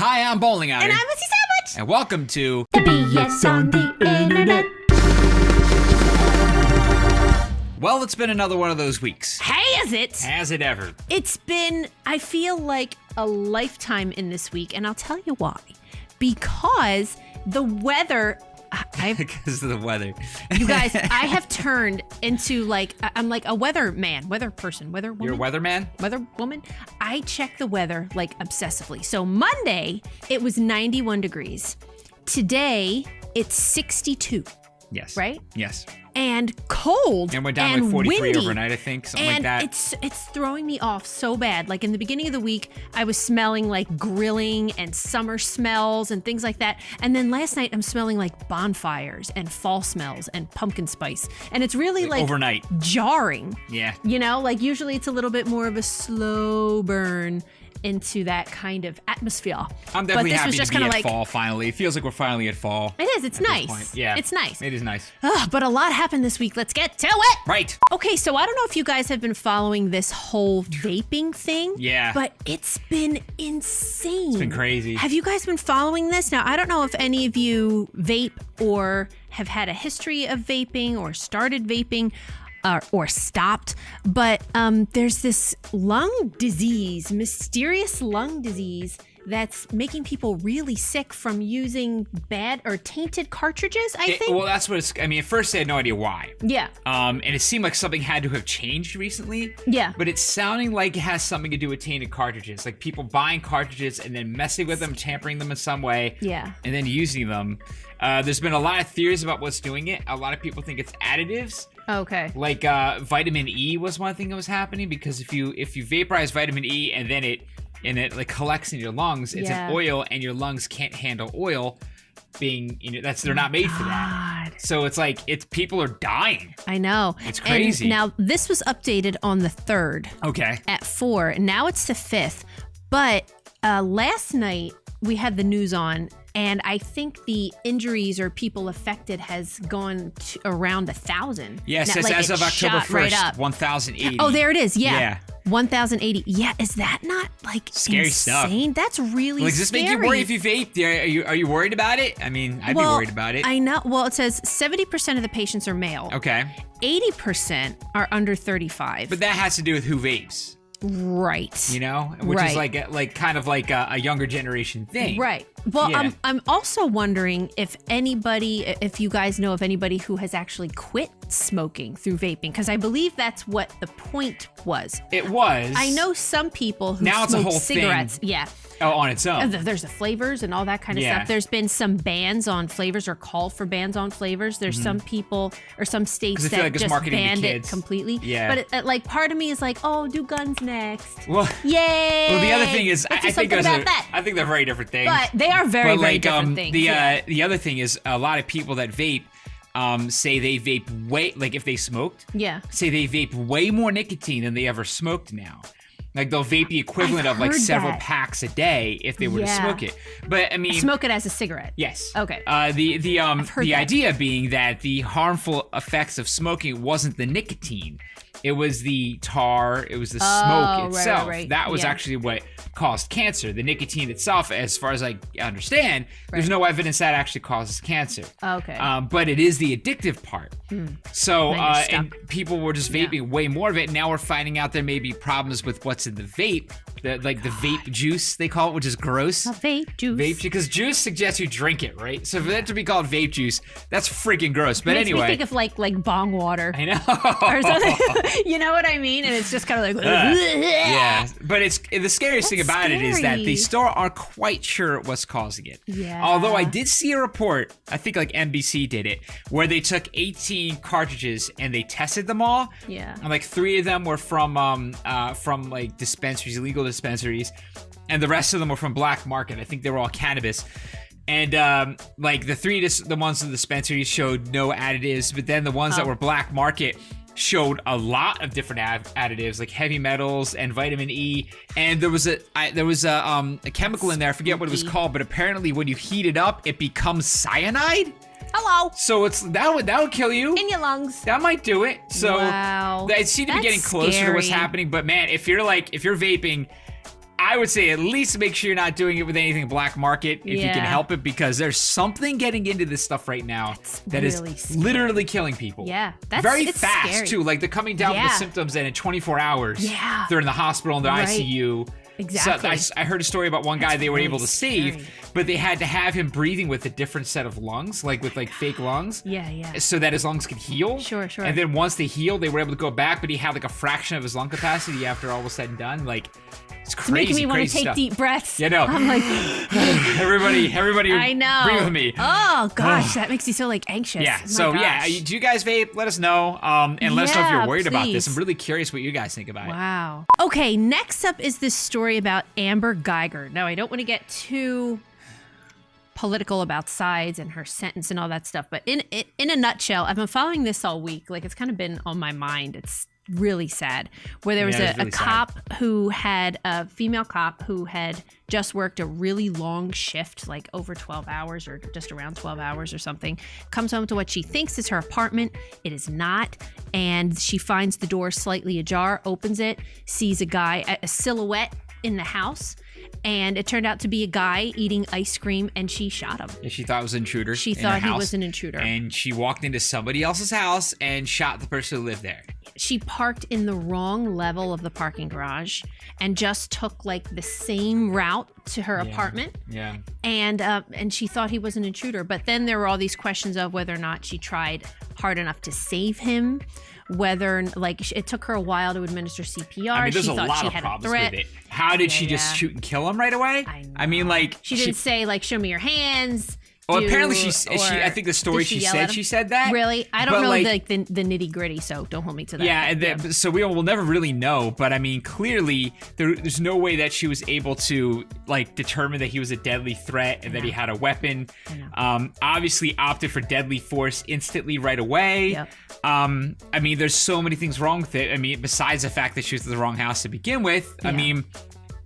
Hi, I'm Bowling Outer. And I'm Missy Savage. And welcome to The BS on the Internet. Well, it's been another one of those weeks. Has it? Has it ever? It's been, I feel like, a lifetime in this week, and I'll tell you why. Because the weather... Because of the weather. You guys, I have turned into I'm like a weather person, weather woman. You're a weatherman? Weather woman. I check the weather like obsessively. So Monday, it was 91 degrees. Today, it's 62. Yes. Right? Yes. And cold and went down and like 43 windy. overnight, I think, something like that. It's throwing me off so bad. Like in the beginning of the week, I was smelling like grilling and summer smells and things like that. And then last night, I'm smelling like bonfires and fall smells and pumpkin spice. And it's really like overnight jarring. Yeah. You know, like usually it's a little bit more of a slow burn into that kind of atmosphere. I'm definitely but this happy was just to be kind at of fall finally. It feels like we're finally at fall. It is. It's nice. Yeah. It's nice. It is nice. But a lot happened this week. Let's get to it. Right. Okay, so I don't know if you guys have been following this whole vaping thing. Yeah. But it's been insane. It's been crazy. Have you guys been following this? Now, I don't know if any of you vape or have had a history of vaping or started vaping. Or stopped, but there's this mysterious lung disease that's making people really sick from using bad or tainted cartridges, I think. Well, that's what it's, I mean, at first I had no idea why. Yeah. And it seemed like something had to have changed recently. Yeah. But it's sounding like it has something to do with tainted cartridges, like people buying cartridges and then messing with them, tampering them in some way. Yeah. And then using them. There's been a lot of theories about what's doing it. A lot of people think it's additives. Okay. Like vitamin E was one thing that was happening, because if you vaporize vitamin E and then it like collects in your lungs, it's an oil, and your lungs can't handle oil being, they're not made for that. So it's like people are dying. I know. It's crazy. And now this was updated on the 3rd. Okay. At 4. And now it's the 5th. But last night we had the news on, and I think the injuries or people affected has gone to around 1,000. Yes, now, as of October 1st, 1,080. Oh, there it is. Yeah. 1,080. Yeah, is that not like scary insane? Stuff. That's really Does this scary. make you worry if you vape? Are you worried about it? I mean, I'd be worried about it. I know. Well, it says 70% of the patients are male. Okay. 80% are under 35. But that has to do with who vapes. Right. Which is like kind of like a younger generation thing. Right. Well, yeah. I'm also wondering if you guys know of anybody who has actually quit smoking through vaping, because I believe that's what the point was. It was. I know some people who now smoke it's a whole cigarettes. Thing. Yeah. Oh, on its own. There's the flavors and all that kind of stuff. There's been some bans on flavors or call for bans on flavors. There's some people or some states that just banned it completely. Yeah. But like part of me is like, oh, do guns next. Well, yay. Well, the other thing is, I think they're very different things. But they are very different things. The other thing is, a lot of people that vape say they vape like if they smoked. Yeah. Say they vape way more nicotine than they ever smoked now. Like they'll vape the equivalent of like several packs a day if they were to smoke it. But I mean, smoke it as a cigarette. Yes. Okay. The idea being that the harmful effects of smoking wasn't the nicotine. It was the tar, it was the smoke itself. Right. That was actually what caused cancer. The nicotine itself, as far as I understand, there's no evidence that actually causes cancer. Okay. But it is the addictive part. So, and people were just vaping way more of it. Now we're finding out there may be problems with what's in the vape. The vape juice, they call it, which is gross. Vape juice. Vape, because juice suggests you drink it, right? So for that to be called vape juice, that's freaking gross. But Makes anyway. me think of like bong water. I know. Or something. You know what I mean? And it's just kind of like... yeah. But the scariest thing about it is that they still aren't quite sure what's causing it. Yeah. Although I did see a report, I think like NBC did it, where they took 18 cartridges and they tested them all. Yeah. And like 3 of them were from like dispensaries, illegal dispensaries, and the rest of them were from black market. I think they were all cannabis. And like the ones in the dispensaries showed no additives, but then the ones that were black market showed a lot of different additives, like heavy metals and vitamin E. And there was a chemical in there, I forget what it was called, but apparently when you heat it up, it becomes cyanide. Hello. So that would kill you in your lungs. That might do it. So wow. I seem to be getting closer to what's happening. But man, if you're vaping, I would say at least make sure you're not doing it with anything black market if you can help it, because there's something getting into this stuff right now that is literally killing people. Yeah, very fast scary. too. Like they're coming down with the symptoms, and in 24 hours, they're in the hospital in the ICU. Exactly. So I heard a story about one guy they were able to save, but they had to have him breathing with a different set of lungs, like with fake lungs. Yeah. So that his lungs could heal. Sure. And then once they healed, they were able to go back, but he had like a fraction of his lung capacity after all was said and done. Like, it's crazy. It's making me want to take stuff. Deep breaths. Yeah, no. I'm like, everybody, I know. breathe with me. Oh gosh, that makes me so anxious. Yeah. Oh, So gosh. do you guys vape? Let us know. And let us know if you're worried about this. please. I'm really curious what you guys think about it. Wow. Okay, next up is this story about Amber Guyger. Now, I don't want to get too political about sides and her sentence and all that stuff, but in a nutshell, I've been following this all week. Like, it's kind of been on my mind. It's really sad, where there was a cop who had a female cop who had just worked a really long shift, like over 12 hours or just around 12 hours or something, comes home to what she thinks is her apartment. It is not. And she finds the door slightly ajar, opens it, sees a silhouette in the house. And it turned out to be a guy eating ice cream, and she shot him. And she thought it was an intruder. She thought he was an intruder. And she walked into somebody else's house and shot the person who lived there. She parked in the wrong level of the parking garage and just took like the same route to her apartment. Yeah. And she thought he was an intruder. But then there were all these questions of whether or not she tried hard enough to save him, whether it took her a while to administer CPR. I mean, there's she a thought lot she of had problems a threat. with it. How did she just shoot and kill him right away? I mean, like she didn't say like, show me your hands. Well, apparently she I think the story she said that. Really? I don't know like the nitty gritty, so don't hold me to that. Yeah, and so we'll never really know, but I mean, clearly there's no way that she was able to like determine that he was a deadly threat and that he had a weapon. Obviously opted for deadly force instantly right away. Yep. I mean, there's so many things wrong with it. I mean, besides the fact that she was in the wrong house to begin with, I mean,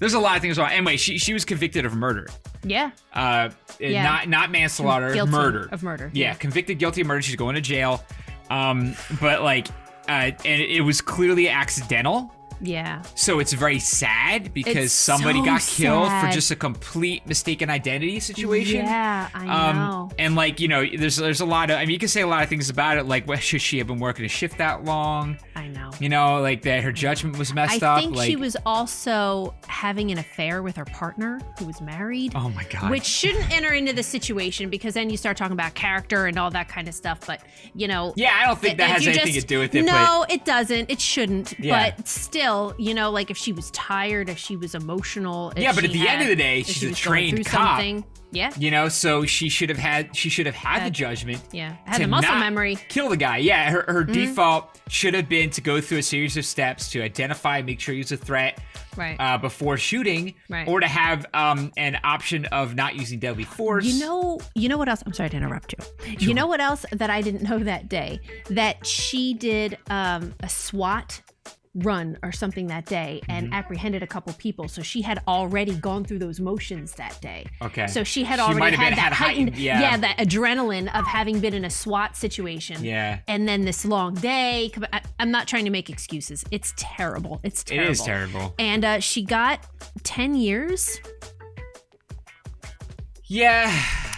there's a lot of things wrong. Anyway, she was convicted of murder. Yeah. Not manslaughter, guilty murder. Of murder. Yeah, convicted guilty of murder. She's going to jail. But like, and it was clearly accidental. Yeah. So it's very sad because somebody got killed for just a complete mistaken identity situation. Yeah, I know. And like, you know, there's a lot of, I mean, you can say a lot of things about it, like, should she have been working a shift that long? I know. You know, like that her judgment was messed up. I think she was also having an affair with her partner who was married. Oh my God. Which shouldn't enter into the situation because then you start talking about character and all that kind of stuff. But, you know. Yeah, I don't think that has anything to do with it. No, it doesn't. It shouldn't. Yeah. But still, you know, like if she was tired, if she was emotional. Yeah, but at the end of the day, she's a trained cop. Yeah. You know, so she should have had the judgment. Yeah. Had the muscle memory. Kill the guy. Yeah. Her default should have been to go through a series of steps to identify, make sure he was a threat. Right. Before shooting. Right. Or to have an option of not using deadly force. You know what else? I'm sorry to interrupt you. Sure. You know what else that I didn't know that day? That she did a SWAT run or something that day and apprehended a couple people. So she had already gone through those motions that day. Okay. So she had already had that heightened, that adrenaline of having been in a SWAT situation. Yeah. And then this long day. I'm not trying to make excuses. It's terrible. It's terrible. It is terrible. And she got 10 years. Yeah.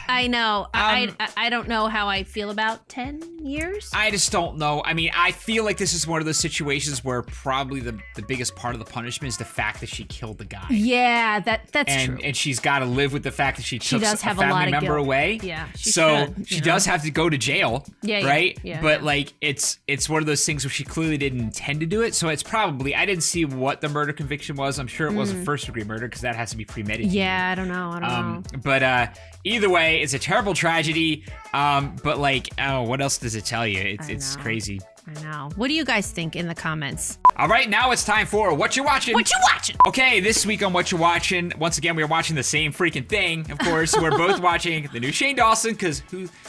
I know. I don't know how I feel about 10 years. I just don't know. I mean, I feel like this is one of those situations where probably the biggest part of the punishment is the fact that she killed the guy. Yeah, that's true. And she's got to live with the fact that she took does have a family a lot of member guilt. away. Yeah. She does have to go to jail. Yeah. Right? Yeah, but like it's one of those things where she clearly didn't intend to do it. So it's probably, I didn't see what the murder conviction was. I'm sure it was a first degree murder because that has to be premeditated. Yeah, I don't know. But either way, it's a terrible tragedy. But like, what else does it tell you? It's crazy. I know. What do you guys think in the comments? All right, now it's time for What You Watching. What You Watching? Okay, this week on What You Watching, once again, we are watching the same freaking thing. Of course, we're both watching the new Shane Dawson, because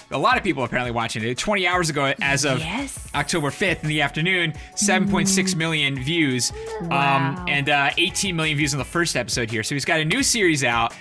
a lot of people are apparently watching it. 20 hours ago, as of October 5th in the afternoon, 7.6 million views. Wow. And 18 million views on the first episode here. So he's got a new series out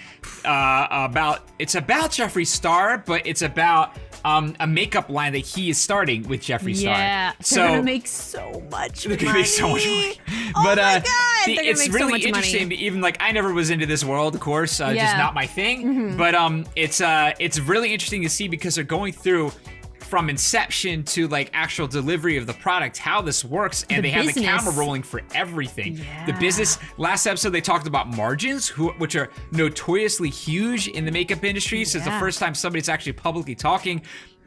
it's about Jeffree Star, but it's about a makeup line that he is starting with Jeffree Star. Yeah, so they're gonna make so much money. They're gonna make so much money. Oh But my God, it's really interesting. Even like I never was into this world, of course, just not my thing. But it's really interesting to see because they're going through from inception to like actual delivery of the product, how this works, and they have the camera rolling for everything. The business, last episode they talked about margins, which are notoriously huge in the makeup industry. So it's the first time somebody's actually publicly talking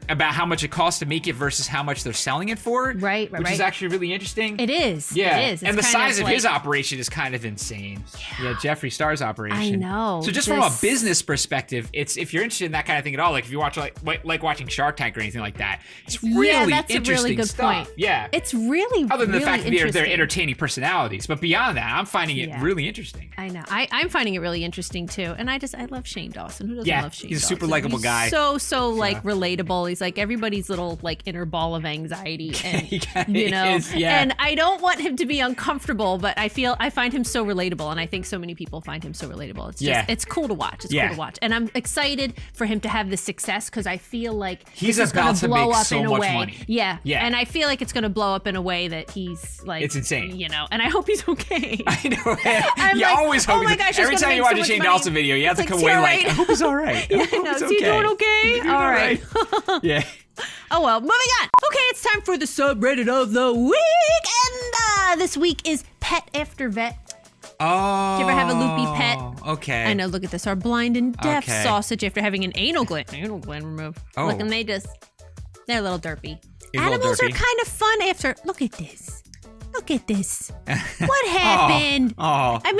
about how much it costs to make it versus how much they're selling it for. Right. Which is actually really interesting. It is. Yeah. It is. And the size of his operation is kind of insane. Yeah, Jeffree Star's operation. I know. So just from a business perspective, it's if you're interested in that kind of thing at all, like if you watch like watching Shark Tank or anything like that, it's really that's interesting a really good stuff. point. Yeah. It's really, other than the fact that they're interesting. entertaining personalities. But beyond that, I'm finding it really interesting. I know. I'm finding it really interesting too. And I love Shane Dawson. Who doesn't love Shane Dawson? He's a super likable guy. So like relatable. He's like everybody's little like inner ball of anxiety, and you know, and I don't want him to be uncomfortable, but I find him so relatable, and I think so many people find him so relatable. It's just it's cool to watch. It's cool to watch, and I'm excited for him to have this success because I feel like he's this is about to blow make up so in a much way. money. Yeah, and I feel like it's going to blow up in a way that he's like, it's insane, you know, and I hope he's okay. I know. You like, always hope. Oh my gosh, every time you watch a Shane Dawson video, you have to come away like, I hope he's all right. Yeah, no, is he doing okay? All right. Yeah. Oh well, moving on. Okay, it's time for the subreddit of the week, and this week is Pet After Vet. Oh. Do you ever have a loopy pet? Okay. I know. Look at this. Our blind and deaf Okay. sausage after having an anal gland removed. Oh. Look, and they're a little derpy. He's a little Animals derpy. are kind of fun after. Look at this. Look at this. What happened? Oh. I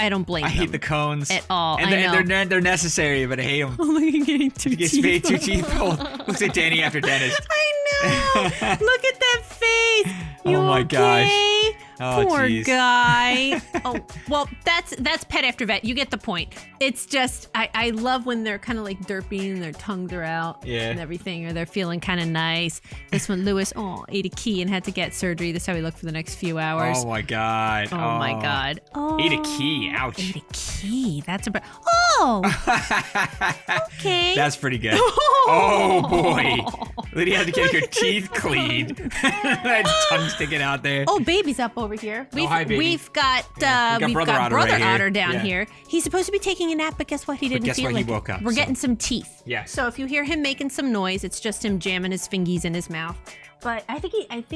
don't blame them. I hate the cones at all. And they're necessary, but I hate them. Oh, look at getting two Gets teeth. made 2 teeth pulled. Looks like Danny after dentist. I know. Look at that face. You Oh my gosh. okay? Oh, Poor geez. guy. Oh, well, that's Pet After Vet. You get the point. It's just I love when they're kind of like derpy and their tongues are out and everything, or they're feeling kind of nice. This one, Lewis, ate a key and had to get surgery. This is how he looked for the next few hours. Oh my god. Oh my god. Oh, Ate a key. Ouch. Ate a key. That's a oh. Okay. That's pretty good. Oh boy. Lydia had to get her teeth cleaned. That tongue sticking out there. Oh, baby's up over here. Hi, baby. We've got Brother Otter right down here. here. He's supposed to be taking a nap, but guess what? He didn't guess feel what? like He woke up, We're so. getting some teeth. Yes. So if you hear him making some noise, it's just him jamming his fingies in his mouth. But I think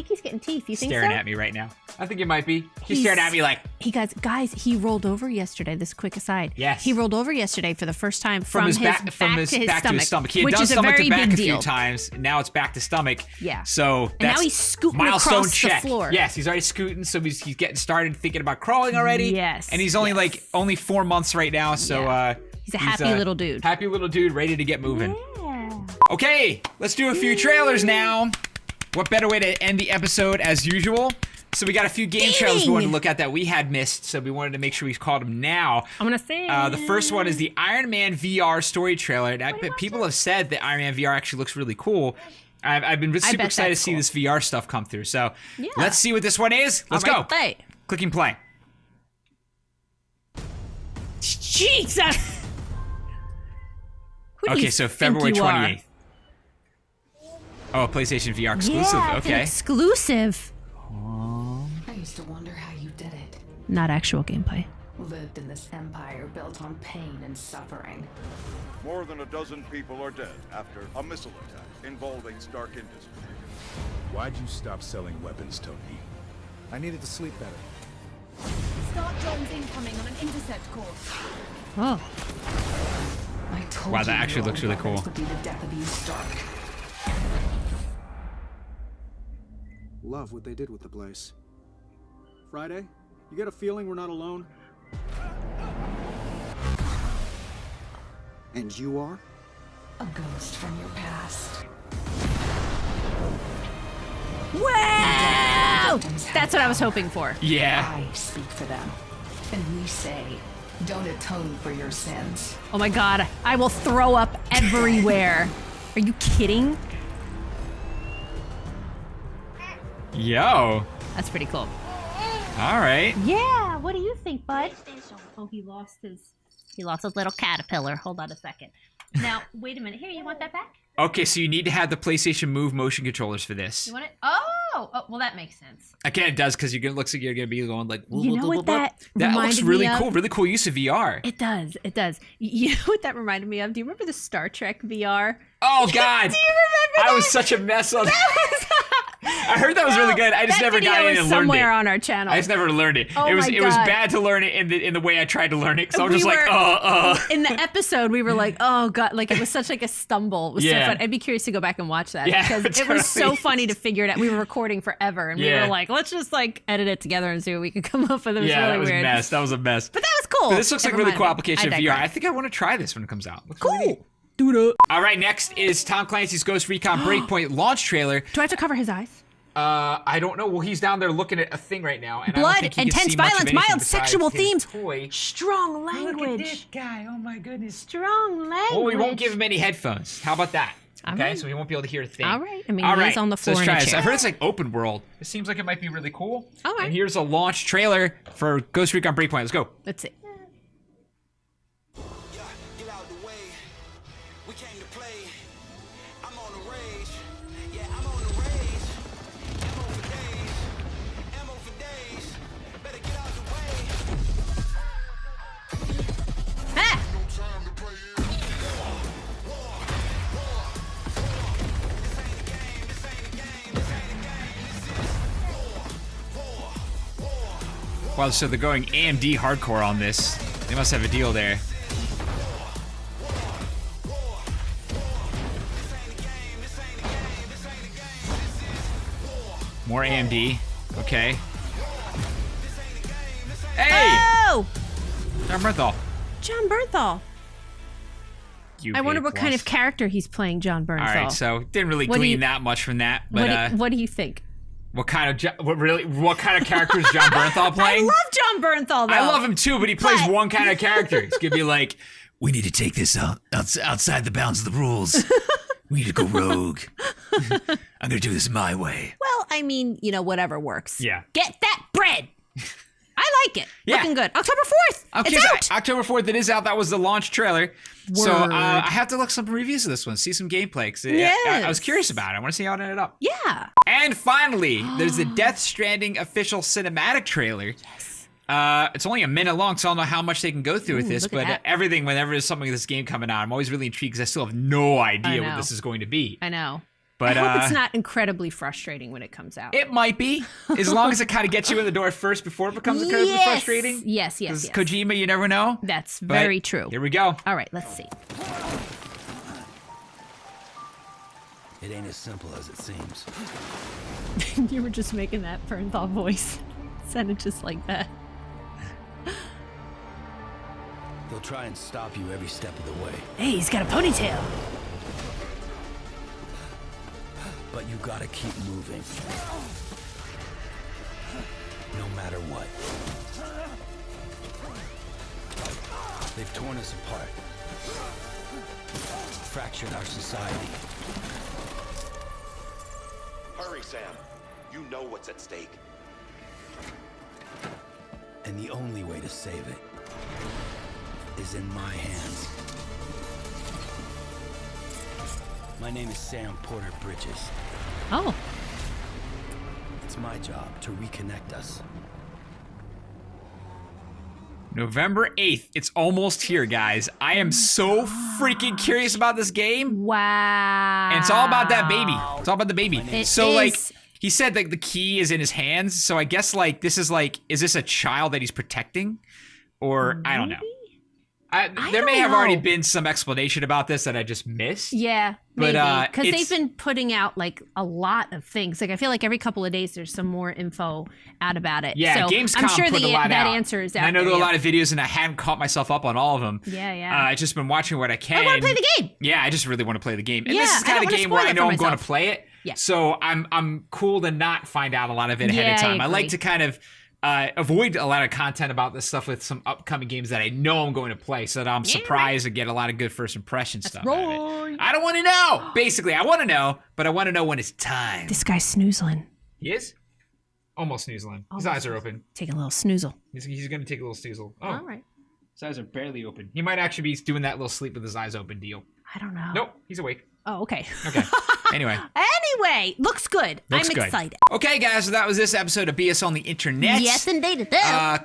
he's getting teeth. You think so? Staring at me right now. I think it might be. He's staring at me like. Guys, he rolled over yesterday. This quick aside. Yes. He rolled over yesterday for the first time from his back to his stomach. He had which done is a stomach very to back big a few deal. times. Now it's back to stomach. Yeah. So And that's now he's scooting milestone across check. the floor. Yes, he's already scooting, so he's getting started thinking about crawling already. Yes. And he's only 4 months right now, so he's a happy little dude. Happy little dude, ready to get moving. Yeah. Okay, let's do a few trailers now. What better way to end the episode as usual? So we got a few game trailers we wanted to look at that we had missed, so we wanted to make sure we called them now. I'm gonna say the first one is the Iron Man VR story trailer. People have said that Iron Man VR actually looks really cool. I've been super excited to see this VR stuff come through. So let's see what this one is. Let's go. Play. Clicking play. Jesus. Okay, so February 28th. Oh, PlayStation VR exclusive. Yeah, okay. Exclusive. I used to wonder how you did it. Not actual gameplay. Lived in this empire built on pain and suffering. More than a dozen people are dead after a missile attack involving Stark Industries. Why'd you stop selling weapons, Tony? I needed to sleep better. Start drones incoming on an intercept course. Oh. I told Wow, you that actually your looks really weapons cool. Would be the death of you, Stark. Love what they did with the place. Friday, you get a feeling we're not alone? And you are? A ghost from your past. Wow! That's what I was hoping for. Yeah. I speak for them. And we say, don't atone for your sins. Oh my god, I will throw up everywhere. Are you kidding? Yo. That's pretty cool. All right. Yeah, what do you think, bud? Oh, he lost his little caterpillar. Hold on a second. Now, wait a minute. Here, you want that back? Okay, so you need to have the PlayStation Move motion controllers for this. You want it? Oh, well, that makes sense. Again, it does, because it looks like you're going to be going like... You know what that That looks reminded really me of? cool. Really cool use of VR. It does. It does. You know what that reminded me of? Do you remember the Star Trek VR? Oh, God. Do you remember that? I was such a mess on that. I heard that was really good. I just that never video got in is and learned somewhere it. on our channel. I just never learned it. Oh it was my it was God. bad to learn it in the way I tried to learn it. So I was We just like, were- In the episode, we were like, oh, God. Like, it was such like a stumble. It was so Yeah. fun. I'd be curious to go back and watch that. Yeah, because it was so totally. funny to figure it out. We were recording forever. And we Yeah. were like, let's just like edit it together and see what we could come up with. It was yeah, really that was weird. a mess. That was a mess. But that was cool. But this looks It like a really cool reminded me. application of I VR. digress. I think I want to try this when it comes out. Looks really neat. Cool. Do it. All right, next is Tom Clancy's Ghost Recon Breakpoint launch trailer. Do I have to cover his eyes? I don't know. Well, he's down there looking at a thing right now, and I don't Blood, think he can intense see much of violence, anything mild besides sexual his themes. toy. Strong language. Look at this guy! Oh my goodness. Strong language. Well, we won't give him any headphones. How about that? All Okay, right. so he won't be able to hear a thing. All right. I mean, All he right. is on the So floor let's in try a this. chair. I've heard it's like open world. It seems like it might be really cool. All right. And here's a launch trailer for Ghost Recon Breakpoint. Let's go. Let's see. Get out the way. We came to play. I'm on the rage. Yeah, I'm on the rage. Ammo for days. Ammo for days. Better get out the way. Ah! Wow, so they're going AMD hardcore on this. They must have a deal there. More AMD. Okay. Hey! Oh! John Bernthal. John Bernthal. I wonder what kind of character. character he's playing, John Bernthal. All right, so didn't really What do glean you- that much from that, but What do you think? what kind of character is John Bernthal I playing? love John Bernthal, though. I love him too, but he plays But- one kind of character. He's gonna be like, we need to take this outside the bounds of the rules. We need to go rogue. I'm gonna do this my way. Well, I mean, whatever works. Yeah. Get that bread. I like it. Yeah. Looking good. October 4th. Okay, It's out. October 4th, it is out. That was the launch trailer. So Word. I have to look some reviews of this one, see some gameplay. 'Cause I Yes. was curious about it. I want to see how it ended up. Yeah. And finally, there's the Death Stranding official cinematic trailer. Yes. It's only a minute long, so I don't know how much they can go through with this. look at But that. everything, whenever there's something of this game coming out, I'm always really intrigued because I still have no idea what know. this is going to be. I know. But I hope it's not incredibly frustrating when it comes out. It might be, as long as it kind of gets you in the door first before it becomes incredibly Yes. frustrating. Yes, yes, 'Cause yes. Kojima, you never know. That's But very true. Here we go. All right, let's see. It ain't as simple as it seems. You were just making that Bernthal voice. Sounded just like that. They'll try and stop you every step of the way. Hey, he's got a ponytail. But you gotta keep moving. No matter what. They've torn us apart. Fractured our society. Hurry, Sam. You know what's at stake. And the only way to save it is in my hands. My name is Sam Porter Bridges. Oh. It's my job to reconnect us. November 8th. It's almost here, guys. I am so freaking curious about this game. Wow. And it's all about that baby. It's all about the baby. It So, is. like, he said that the key is in his hands. So I guess, like, this is like, is this a child that he's protecting? Or, I don't know. There may don't have already know. been some explanation about this that I just missed. Yeah, But, maybe. Because it's- they've been putting out, like, a lot of things. Like, I feel like every couple of days there's some more info out about it. Yeah, so Gamescom I'm sure put a lot that out. answer is out And I know there. there are a lot of videos, and I hadn't caught myself up on all of them. Yeah, yeah. I've just been watching what I can. I want to play the game. Yeah, I just really want to play the game. And Yeah, this is I kind don't of wanna game where spoil I it know for I'm going to myself. play it. Yeah. So I'm cool to not find out a lot of it ahead Yeah, of time. I I like agree. to kind of avoid a lot of content about this stuff with some upcoming games that I know I'm going to play, so that I'm surprised and get a lot of good first impression stuff out of it. I don't want to know. Basically, I want to know, but I want to know when it's time. This guy's snoozling. He is? Almost snoozling. His eyes are open. Take a little snoozle. He's going to take a little snoozle. Oh, All right. his eyes are barely open. He might actually be doing that little sleep with his eyes open deal. I don't know. Nope, he's awake. Oh, okay. Okay. Anyway. Anyway, looks good. Looks I'm good. excited. Okay, guys, so that was this episode of BS on the Internet. Yes, indeed.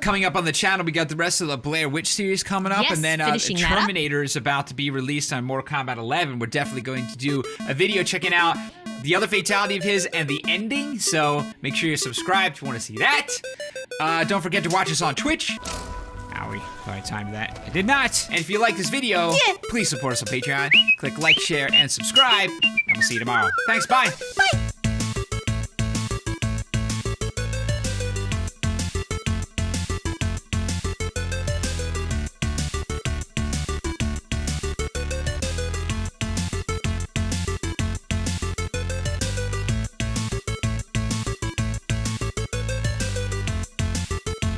Coming up on the channel, we got the rest of the Blair Witch series coming up, Yes, and then finishing that up. Terminator is about to be released on Mortal Kombat 11. We're definitely going to do a video checking out the other fatality of his and the ending, so make sure you're subscribed if you want to see that. Don't forget to watch us on Twitch. Owie, thought I timed that. I did not. And if you like this video, please support us on Patreon. Click like, share, and subscribe, and we'll see you tomorrow. Thanks, bye. Bye.